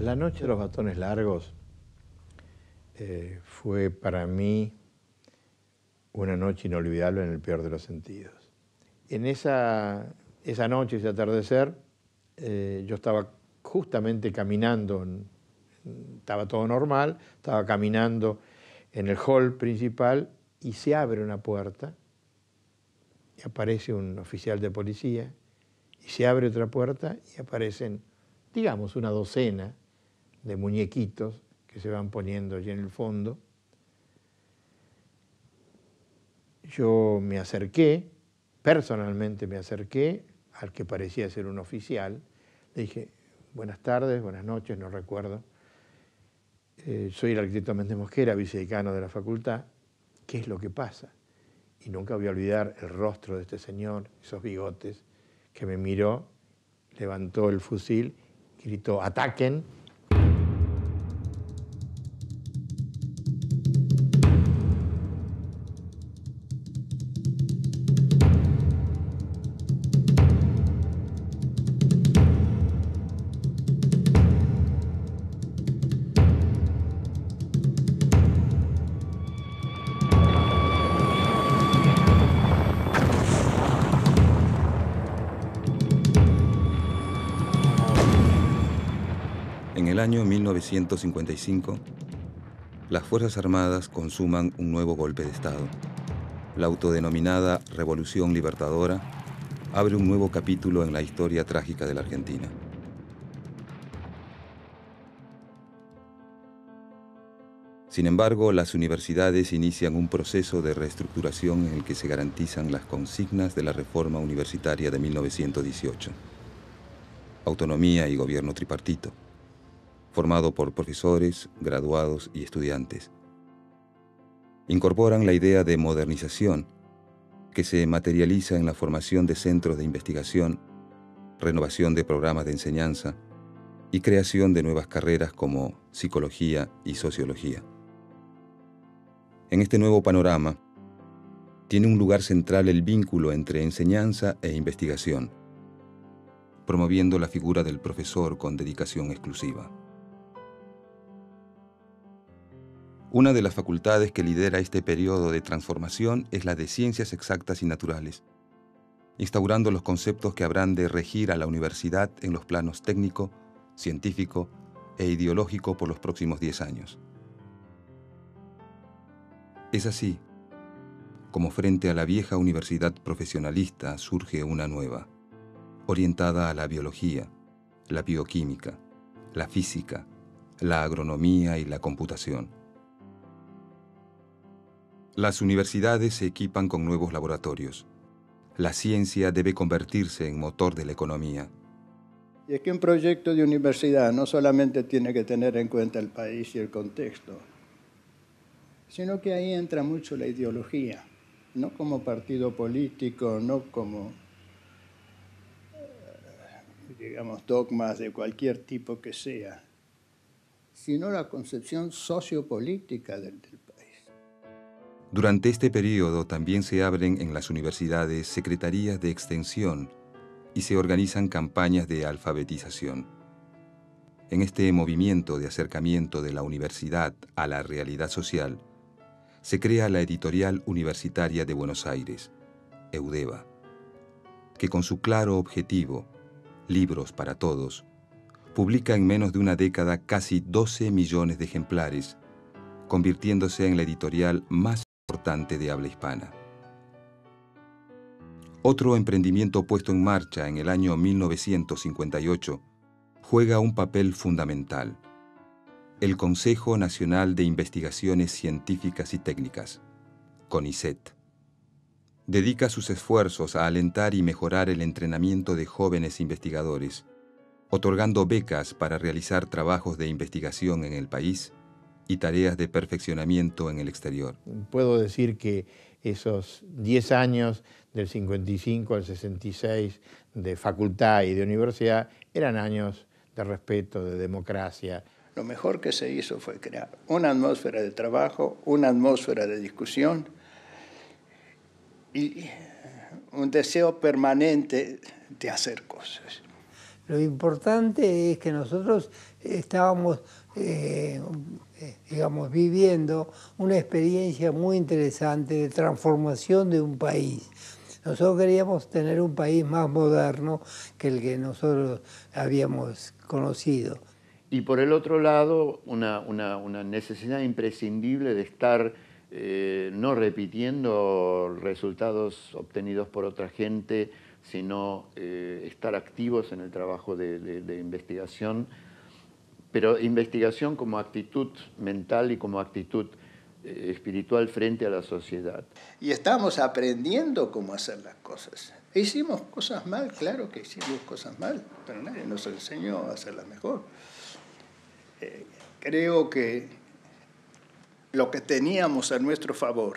La noche de los batones largos fue para mí una noche inolvidable en el peor de los sentidos. En esa noche, ese atardecer, yo estaba justamente caminando, estaba todo normal, estaba caminando en el hall principal y se abre una puerta y aparece un oficial de policía y se abre otra puerta y aparecen, digamos, una docena de muñequitos que se van poniendo allí en el fondo. Yo me acerqué, personalmente me acerqué al que parecía ser un oficial. Le dije, buenas tardes, buenas noches, no recuerdo. Soy el arquitecto Méndez Mosquera, vicedecano de la facultad. ¿Qué es lo que pasa? Y nunca voy a olvidar el rostro de este señor, esos bigotes, que me miró, levantó el fusil, gritó, ¡ataquen! En el año 1955, las Fuerzas Armadas consuman un nuevo golpe de Estado. La autodenominada Revolución Libertadora abre un nuevo capítulo en la historia trágica de la Argentina. Sin embargo, las universidades inician un proceso de reestructuración en el que se garantizan las consignas de la reforma universitaria de 1918. Autonomía y gobierno tripartito, formado por profesores, graduados y estudiantes. Incorporan la idea de modernización, que se materializa en la formación de centros de investigación, renovación de programas de enseñanza y creación de nuevas carreras como psicología y sociología. En este nuevo panorama, tiene un lugar central el vínculo entre enseñanza e investigación, promoviendo la figura del profesor con dedicación exclusiva. Una de las facultades que lidera este periodo de transformación es la de Ciencias Exactas y Naturales, instaurando los conceptos que habrán de regir a la universidad en los planos técnico, científico e ideológico por los próximos 10 años. Es así como frente a la vieja universidad profesionalista surge una nueva, orientada a la biología, la bioquímica, la física, la agronomía y la computación. Las universidades se equipan con nuevos laboratorios. La ciencia debe convertirse en motor de la economía. Y es que un proyecto de universidad no solamente tiene que tener en cuenta el país y el contexto, sino que ahí entra mucho la ideología, no como partido político, no como, digamos, dogmas de cualquier tipo que sea, sino la concepción sociopolítica del país. Durante este periodo también se abren en las universidades secretarías de extensión y se organizan campañas de alfabetización. En este movimiento de acercamiento de la universidad a la realidad social, se crea la Editorial Universitaria de Buenos Aires, EUDEBA, que con su claro objetivo, Libros para Todos, publica en menos de una década casi 12 millones de ejemplares, convirtiéndose en la editorial más importante de habla hispana. Otro emprendimiento puesto en marcha en el año 1958 juega un papel fundamental: el Consejo Nacional de Investigaciones Científicas y Técnicas, CONICET. Dedica sus esfuerzos a alentar y mejorar el entrenamiento de jóvenes investigadores, otorgando becas para realizar trabajos de investigación en el país y tareas de perfeccionamiento en el exterior. Puedo decir que esos 10 años del 55 al 66 de facultad y de universidad eran años de respeto, de democracia. Lo mejor que se hizo fue crear una atmósfera de trabajo, una atmósfera de discusión y un deseo permanente de hacer cosas. Lo importante es que nosotros estábamos, digamos, viviendo una experiencia muy interesante de transformación de un país. Nosotros queríamos tener un país más moderno que el que nosotros habíamos conocido. Y por el otro lado, una necesidad imprescindible de estar no repitiendo resultados obtenidos por otra gente, sino estar activos en el trabajo de investigación, pero investigación como actitud mental y como actitud espiritual frente a la sociedad. Y estamos aprendiendo cómo hacer las cosas. Hicimos cosas mal, claro que hicimos cosas mal, pero nadie nos enseñó a hacerlas mejor. Creo que lo que teníamos a nuestro favor,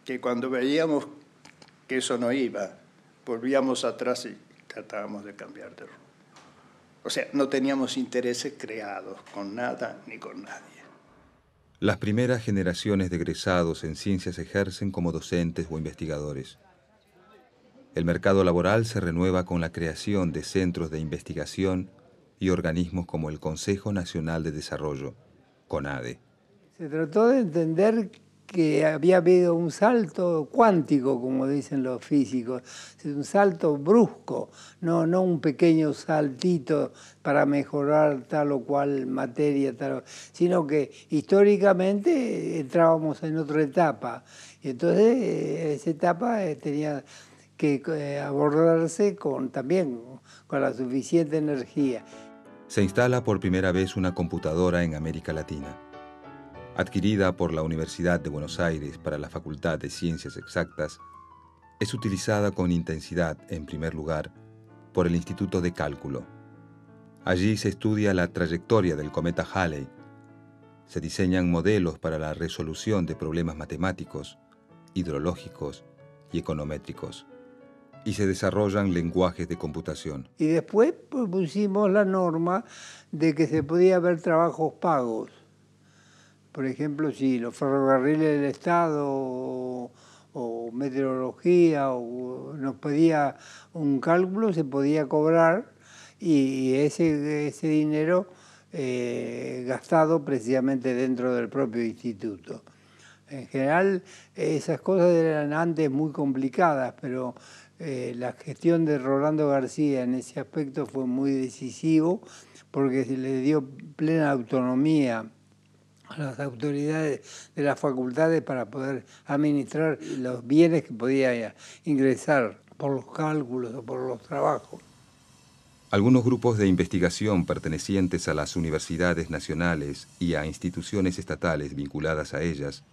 que cuando veíamos que eso no iba, volvíamos atrás y tratábamos de cambiar de rumbo. O sea, no teníamos intereses creados con nada ni con nadie. Las primeras generaciones de egresados en ciencias ejercen como docentes o investigadores. El mercado laboral se renueva con la creación de centros de investigación y organismos como el Consejo Nacional de Desarrollo, CONADE. Se trató de entender que había habido un salto cuántico, como dicen los físicos, un salto brusco, no un pequeño saltito para mejorar tal o cual materia, sino que históricamente entrábamos en otra etapa. Y entonces esa etapa tenía que abordarse también con la suficiente energía. Se instala por primera vez una computadora en América Latina. Adquirida por la Universidad de Buenos Aires para la Facultad de Ciencias Exactas, es utilizada con intensidad, en primer lugar, por el Instituto de Cálculo. Allí se estudia la trayectoria del cometa Halley, se diseñan modelos para la resolución de problemas matemáticos, hidrológicos y econométricos, y se desarrollan lenguajes de computación. Y después pusimos la norma de que se podía haber trabajos pagos. Por ejemplo, si los ferrocarriles del Estado o meteorología nos pedía un cálculo, se podía cobrar y ese dinero gastado precisamente dentro del propio instituto. En general, esas cosas eran antes muy complicadas, pero la gestión de Rolando García en ese aspecto fue muy decisivo porque se le dio plena autonomía a las autoridades de las facultades para poder administrar los bienes que podía ingresar por los cálculos o por los trabajos. Algunos grupos de investigación pertenecientes a las universidades nacionales y a instituciones estatales vinculadas a ellas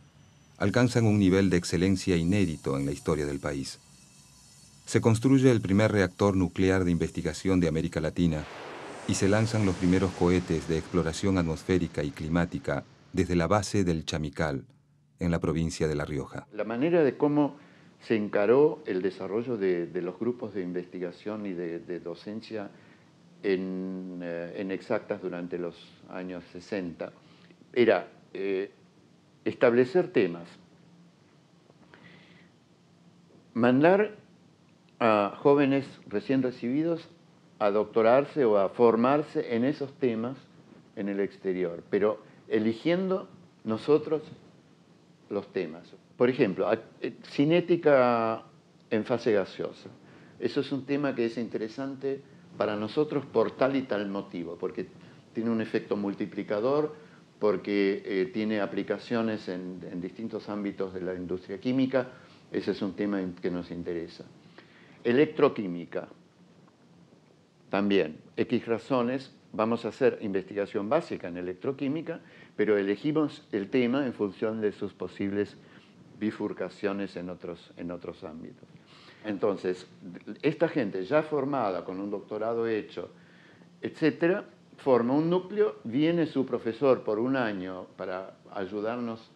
alcanzan un nivel de excelencia inédito en la historia del país. Se construye el primer reactor nuclear de investigación de América Latina y se lanzan los primeros cohetes de exploración atmosférica y climática desde la base del Chamical, en la provincia de La Rioja. La manera de cómo se encaró el desarrollo de los grupos de investigación y de docencia en exactas durante los años 60 era establecer temas, mandar a jóvenes recién recibidos a doctorarse o a formarse en esos temas en el exterior, pero eligiendo nosotros los temas. Por ejemplo, cinética en fase gaseosa. Eso es un tema que es interesante para nosotros por tal y tal motivo, porque tiene un efecto multiplicador, porque tiene aplicaciones en distintos ámbitos de la industria química. Ese es un tema que nos interesa. Electroquímica, también, X razones. Vamos a hacer investigación básica en electroquímica, pero elegimos el tema en función de sus posibles bifurcaciones en otros ámbitos. Entonces, esta gente ya formada, con un doctorado hecho, etcétera, forma un núcleo, viene su profesor por un año para ayudarnos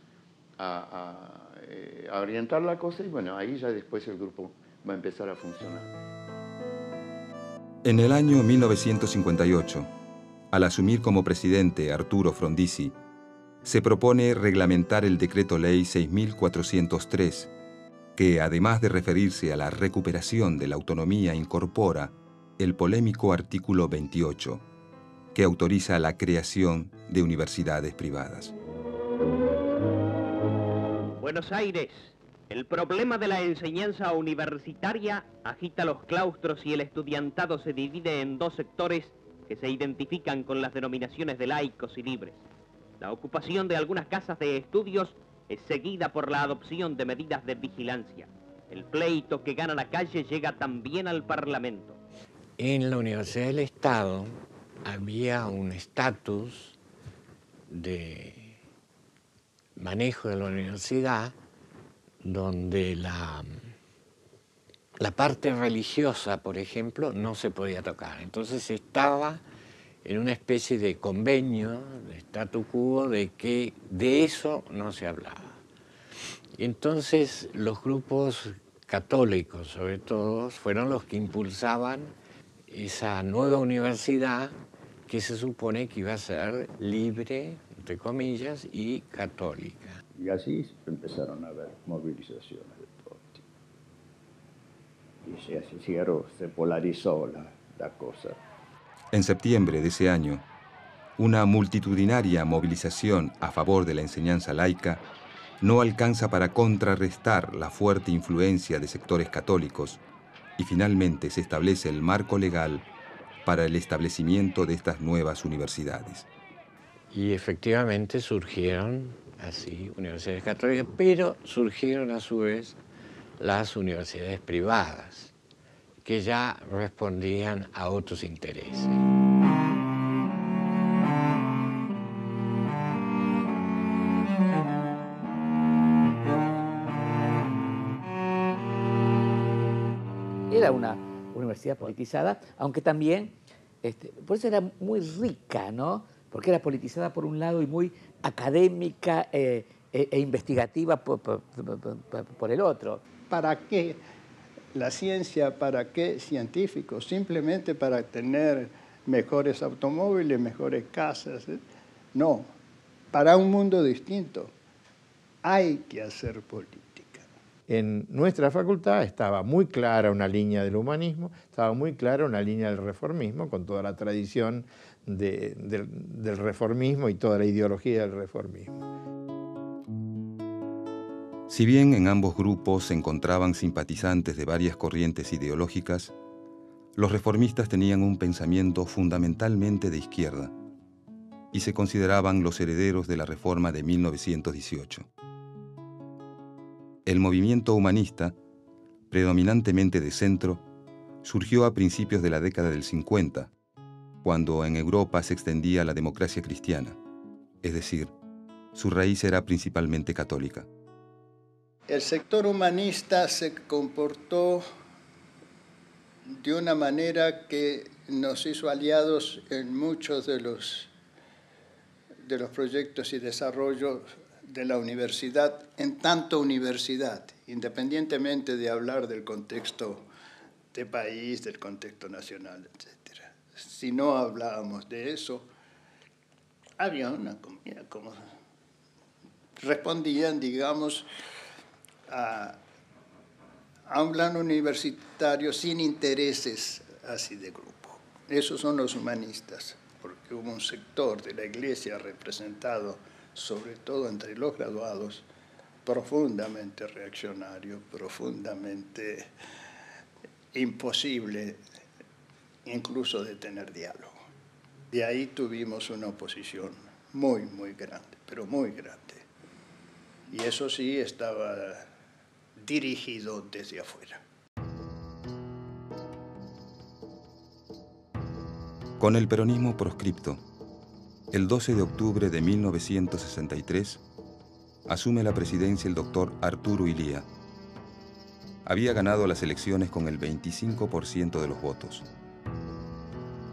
a orientar la cosa y bueno, ahí ya después el grupo va a empezar a funcionar. En el año 1958, al asumir como presidente Arturo Frondizi, se propone reglamentar el Decreto Ley 6403, que además de referirse a la recuperación de la autonomía, incorpora, el polémico artículo 28, que autoriza la creación de universidades privadas. Buenos Aires, el problema de la enseñanza universitaria agita los claustros y el estudiantado se divide en dos sectores que se identifican con las denominaciones de laicos y libres. La ocupación de algunas casas de estudios es seguida por la adopción de medidas de vigilancia. El pleito que gana la calle llega también al Parlamento. En la Universidad del Estado había un estatus de manejo de la universidad donde la parte religiosa, por ejemplo, no se podía tocar. Entonces estaba en una especie de convenio, de statu quo, de que de eso no se hablaba. Y entonces los grupos católicos, sobre todo, fueron los que impulsaban esa nueva universidad que se supone que iba a ser libre, entre comillas, y católica. Y así empezaron a haber movilizaciones de todo tipo. Y se polarizó la cosa. En septiembre de ese año, una multitudinaria movilización a favor de la enseñanza laica no alcanza para contrarrestar la fuerte influencia de sectores católicos y finalmente se establece el marco legal para el establecimiento de estas nuevas universidades. Y efectivamente surgieron así universidades católicas, pero surgieron a su vez las universidades privadas, que ya respondían a otros intereses. Era una universidad politizada, aunque también, por eso era muy rica, ¿no? Porque era politizada por un lado y muy académica e investigativa por el otro. ¿Para qué la ciencia? ¿Para qué científicos? Simplemente para tener mejores automóviles, mejores casas. No, para un mundo distinto hay que hacer política. En nuestra facultad estaba muy clara una línea del humanismo, estaba muy clara una línea del reformismo, con toda la tradición del reformismo y toda la ideología del reformismo. Si bien en ambos grupos se encontraban simpatizantes de varias corrientes ideológicas, los reformistas tenían un pensamiento fundamentalmente de izquierda y se consideraban los herederos de la Reforma de 1918. El movimiento humanista, predominantemente de centro, surgió a principios de la década del 50, cuando en Europa se extendía la democracia cristiana, es decir, su raíz era principalmente católica. El sector humanista se comportó de una manera que nos hizo aliados en muchos de los proyectos y desarrollos de la universidad, en tanto universidad, independientemente de hablar del contexto de país, del contexto nacional, etc. Si no hablábamos de eso, había una comida como respondían, digamos, a un plan universitario sin intereses así de grupo. Esos son los humanistas, porque hubo un sector de la Iglesia representado, sobre todo entre los graduados, profundamente reaccionario, profundamente imposible incluso de tener diálogo. De ahí tuvimos una oposición muy, muy grande, pero muy grande. Y eso sí estaba dirigido desde afuera. Con el peronismo proscripto, el 12 de octubre de 1963, asume la presidencia el doctor Arturo Illia. Había ganado las elecciones con el 25% de los votos.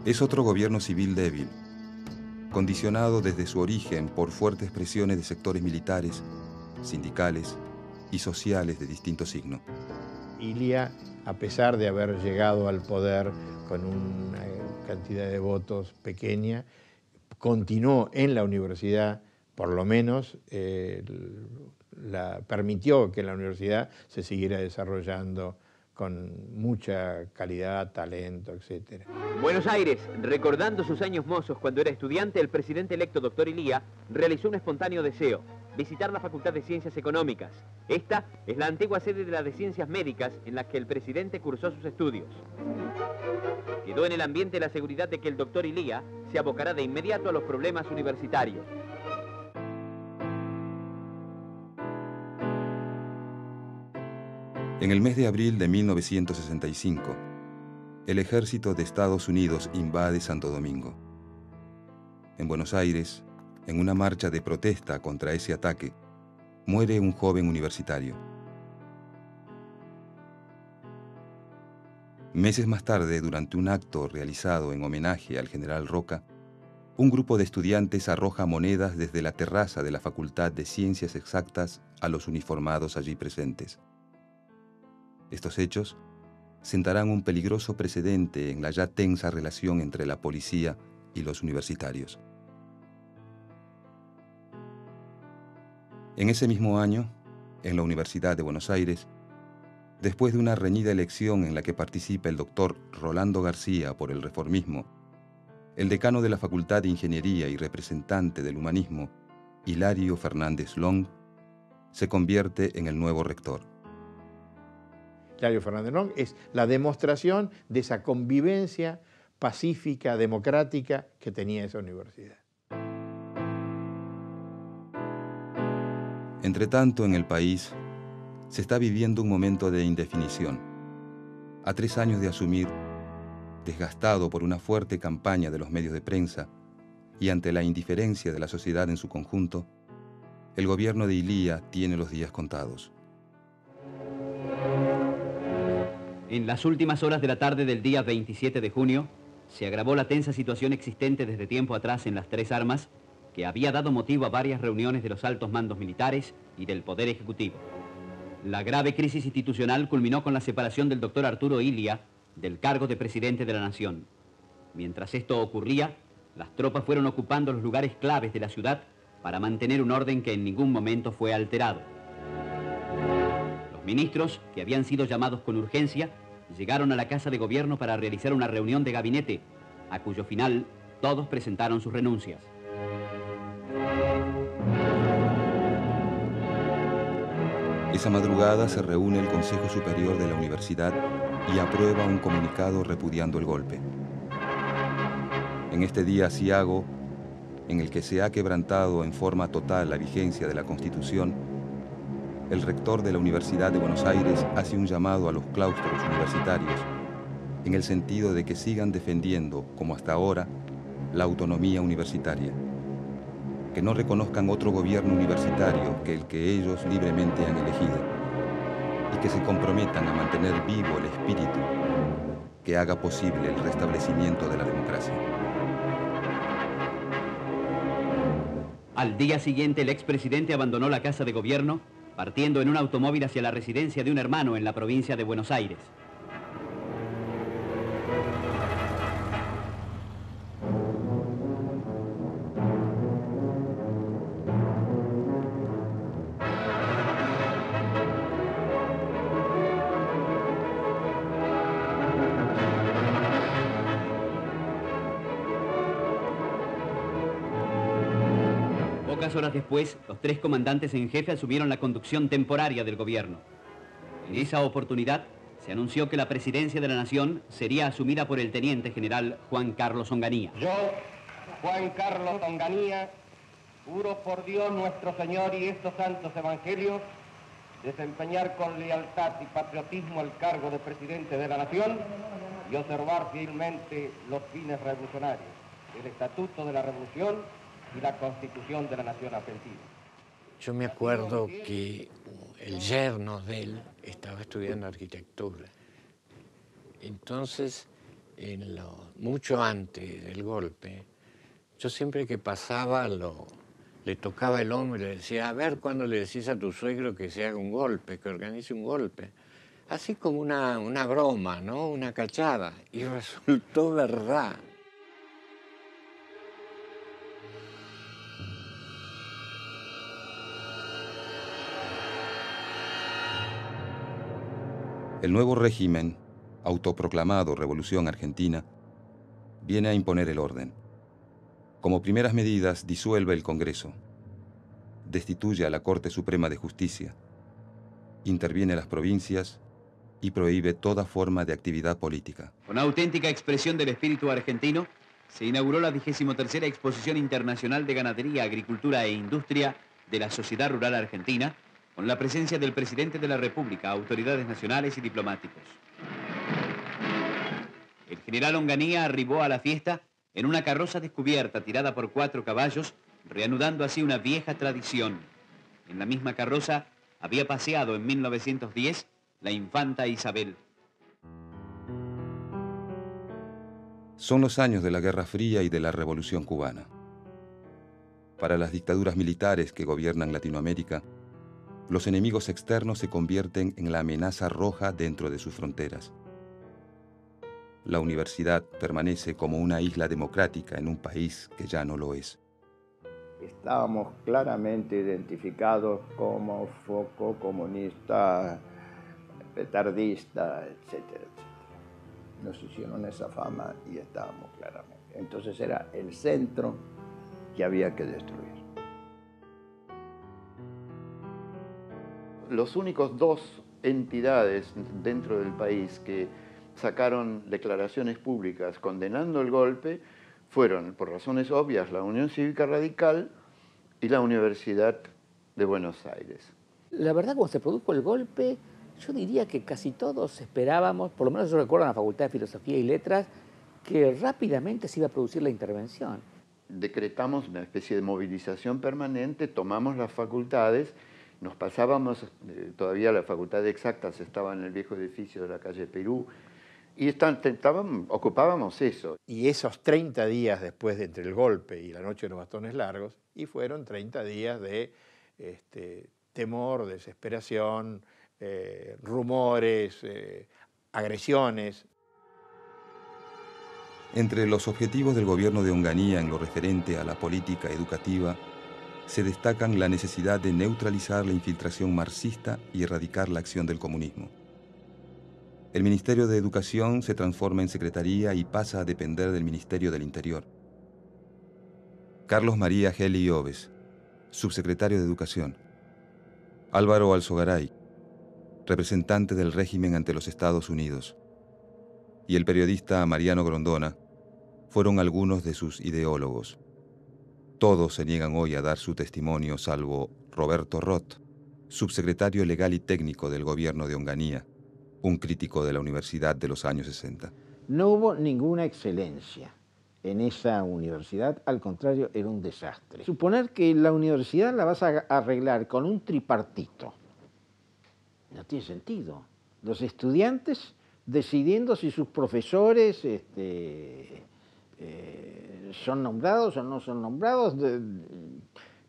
Es otro gobierno civil débil, condicionado desde su origen por fuertes presiones de sectores militares, sindicales y sociales de distinto signo. Illia, a pesar de haber llegado al poder con una cantidad de votos pequeña, continuó en la universidad, por lo menos permitió que la universidad se siguiera desarrollando con mucha calidad, talento, etc. Buenos Aires, recordando sus años mozos cuando era estudiante, el presidente electo doctor Ilía realizó un espontáneo deseo: visitar la Facultad de Ciencias Económicas. Esta es la antigua sede de la de Ciencias Médicas en la que el presidente cursó sus estudios. Quedó en el ambiente la seguridad de que el doctor Ilía se abocará de inmediato a los problemas universitarios. En el mes de abril de 1965, el ejército de Estados Unidos invade Santo Domingo. En Buenos Aires, en una marcha de protesta contra ese ataque, muere un joven universitario. Meses más tarde, durante un acto realizado en homenaje al general Roca, un grupo de estudiantes arroja monedas desde la terraza de la Facultad de Ciencias Exactas a los uniformados allí presentes. Estos hechos sentarán un peligroso precedente en la ya tensa relación entre la policía y los universitarios. En ese mismo año, en la Universidad de Buenos Aires, después de una reñida elección en la que participa el doctor Rolando García por el reformismo, el decano de la Facultad de Ingeniería y representante del humanismo, Hilario Fernández Long, se convierte en el nuevo rector. Hilario Fernández Long es la demostración de esa convivencia pacífica, democrática que tenía esa universidad. Entretanto, en el país se está viviendo un momento de indefinición. A 3 años de asumir, desgastado por una fuerte campaña de los medios de prensa y ante la indiferencia de la sociedad en su conjunto, el gobierno de Ilía tiene los días contados. En las últimas horas de la tarde del día 27 de junio, se agravó la tensa situación existente desde tiempo atrás en las Tres Armas, que había dado motivo a varias reuniones de los altos mandos militares y del Poder Ejecutivo. La grave crisis institucional culminó con la separación del doctor Arturo Illia del cargo de presidente de la Nación. Mientras esto ocurría, las tropas fueron ocupando los lugares claves de la ciudad para mantener un orden que en ningún momento fue alterado. Los ministros, que habían sido llamados con urgencia, llegaron a la Casa de Gobierno para realizar una reunión de gabinete, a cuyo final todos presentaron sus renuncias. Esa madrugada se reúne el Consejo Superior de la Universidad y aprueba un comunicado repudiando el golpe. En este día aciago, en el que se ha quebrantado en forma total la vigencia de la Constitución, el rector de la Universidad de Buenos Aires hace un llamado a los claustros universitarios en el sentido de que sigan defendiendo, como hasta ahora, la autonomía universitaria, que no reconozcan otro gobierno universitario que el que ellos libremente han elegido y que se comprometan a mantener vivo el espíritu que haga posible el restablecimiento de la democracia. Al día siguiente, el expresidente abandonó la Casa de Gobierno, partiendo en un automóvil hacia la residencia de un hermano en la provincia de Buenos Aires. Pocas horas después, los 3 comandantes en jefe asumieron la conducción temporaria del gobierno. En esa oportunidad, se anunció que la presidencia de la Nación sería asumida por el teniente general Juan Carlos Onganía. Yo, Juan Carlos Onganía, juro por Dios nuestro Señor y estos santos evangelios, desempeñar con lealtad y patriotismo el cargo de presidente de la Nación y observar fielmente los fines revolucionarios, el Estatuto de la Revolución y la Constitución de la Nación Argentina. Yo me acuerdo que el yerno de él estaba estudiando arquitectura. Entonces, mucho antes del golpe, yo siempre que pasaba le tocaba el hombro y le decía, a ver cuándo le decís a tu suegro que se haga un golpe, que organice un golpe. Así como una broma, ¿no? Una cachada. Y resultó verdad. El nuevo régimen, autoproclamado Revolución Argentina, viene a imponer el orden. Como primeras medidas, disuelve el Congreso, destituye a la Corte Suprema de Justicia, interviene las provincias y prohíbe toda forma de actividad política. Con auténtica expresión del espíritu argentino, se inauguró la 23ª Exposición Internacional de Ganadería, Agricultura e Industria de la Sociedad Rural Argentina, con la presencia del presidente de la República, autoridades nacionales y diplomáticos. El general Onganía arribó a la fiesta en una carroza descubierta tirada por 4 caballos, reanudando así una vieja tradición. En la misma carroza había paseado en 1910 la infanta Isabel. Son los años de la Guerra Fría y de la Revolución Cubana. Para las dictaduras militares que gobiernan Latinoamérica, los enemigos externos se convierten en la amenaza roja dentro de sus fronteras. La universidad permanece como una isla democrática en un país que ya no lo es. Estábamos claramente identificados como foco comunista, petardista, etcétera, etcétera. Nos hicieron esa fama y estábamos claramente. Entonces era el centro que había que destruir. Los únicos 2 entidades dentro del país que sacaron declaraciones públicas condenando el golpe fueron, por razones obvias, la Unión Cívica Radical y la Universidad de Buenos Aires. La verdad, cuando se produjo el golpe, yo diría que casi todos esperábamos, por lo menos yo recuerdo en la Facultad de Filosofía y Letras, que rápidamente se iba a producir la intervención. Decretamos una especie de movilización permanente, tomamos las facultades, nos pasábamos, todavía la Facultad de Exactas estaba en el viejo edificio de la calle Perú, y ocupábamos eso. Y esos 30 días después de entre el golpe y la noche de los bastones largos, y fueron 30 días de temor, desesperación, rumores, agresiones. Entre los objetivos del gobierno de Onganía en lo referente a la política educativa, se destacan la necesidad de neutralizar la infiltración marxista y erradicar la acción del comunismo. El Ministerio de Educación se transforma en Secretaría y pasa a depender del Ministerio del Interior. Carlos María Gelli Oves, subsecretario de Educación. Álvaro Alzogaray, representante del régimen ante los Estados Unidos. Y el periodista Mariano Grondona fueron algunos de sus ideólogos. Todos se niegan hoy a dar su testimonio, salvo Roberto Roth, subsecretario legal y técnico del gobierno de Onganía, un crítico de la universidad de los años 60. No hubo ninguna excelencia en esa universidad, al contrario, era un desastre. Suponer que la universidad la vas a arreglar con un tripartito, no tiene sentido. Los estudiantes decidiendo si sus profesores son nombrados o no son nombrados,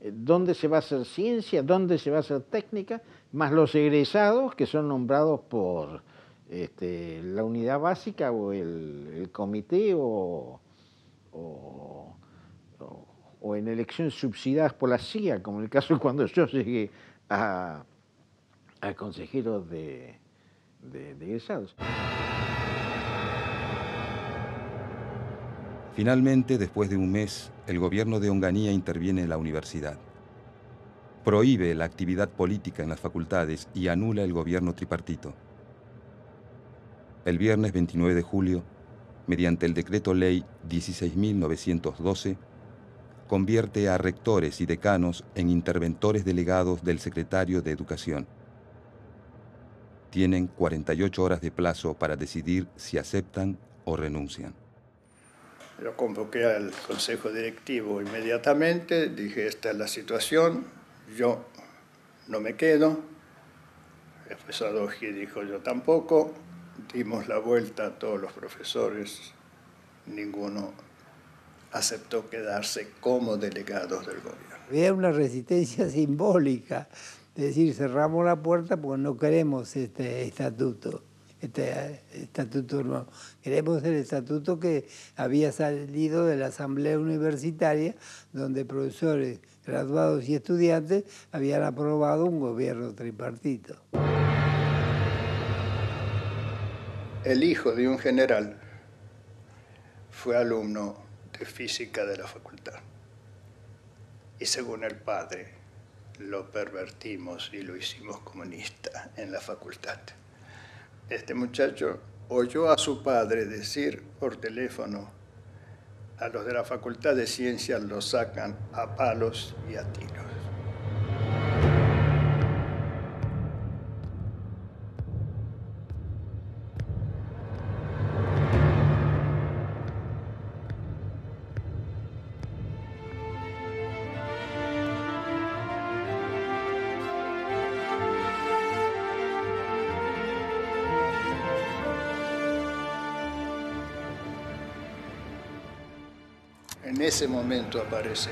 dónde se va a hacer ciencia, dónde se va a hacer técnica, más los egresados que son nombrados por la unidad básica o el comité o en elecciones subsidiadas por la CIA, como en el caso cuando yo llegué a consejero de egresados. Finalmente, después de un mes, el gobierno de Onganía interviene en la universidad. Prohíbe la actividad política en las facultades y anula el gobierno tripartito. El viernes 29 de julio, mediante el decreto ley 16.912, convierte a rectores y decanos en interventores delegados del secretario de Educación. Tienen 48 horas de plazo para decidir si aceptan o renuncian. Lo convoqué al consejo directivo inmediatamente, dije, esta es la situación, yo no me quedo. El profesor Doji dijo, yo tampoco. Dimos la vuelta a todos los profesores, ninguno aceptó quedarse como delegados del gobierno. Había una resistencia simbólica, es decir, cerramos la puerta porque no queremos este estatuto nuevo. Queremos el estatuto que había salido de la Asamblea Universitaria, donde profesores, graduados y estudiantes, habían aprobado un gobierno tripartito. el hijo de un general fue alumno de física de la facultad. Y según el padre, lo pervertimos y lo hicimos comunista en la facultad. Este muchacho oyó a su padre decir por teléfono: a los de la Facultad de Ciencias los sacan a palos y a tiros. En ese momento aparece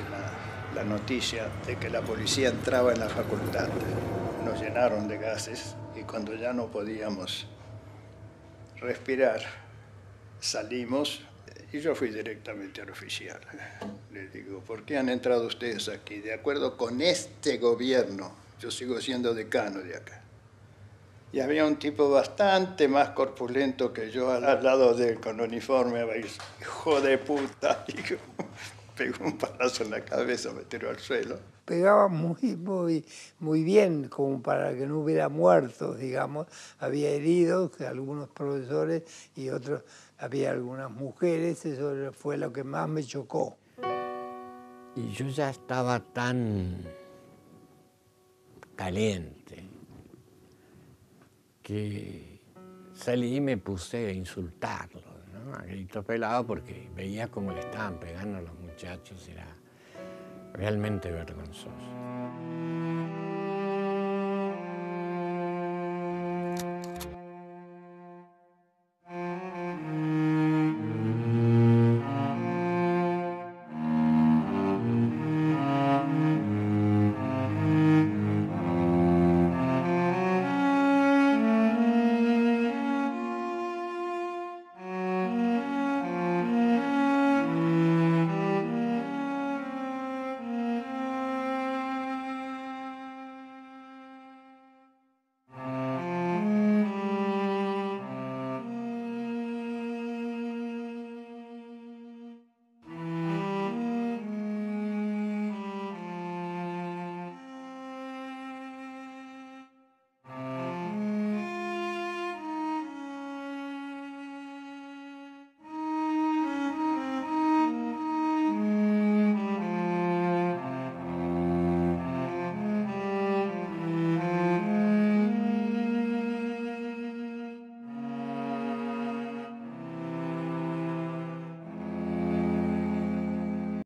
la noticia de que la policía entraba en la facultad. Nos llenaron de gases y cuando ya no podíamos respirar, salimos y yo fui directamente al oficial. Le digo: ¿por qué han entrado ustedes aquí? De acuerdo con este gobierno, yo sigo siendo decano de acá. Y había un tipo bastante más corpulento que yo al lado de él, con uniforme. Hijo de puta. Y pegó un palazo en la cabeza, me tiró al suelo. Pegaba muy bien, como para que no hubiera muertos, digamos. Había heridos, algunos profesores y otros, había algunas mujeres. Eso fue lo que más me chocó. Y yo ya estaba tan caliente que salí y me puse a insultarlo, ¿no? A grito pelado, porque veía cómo le estaban pegando a los muchachos, era realmente vergonzoso.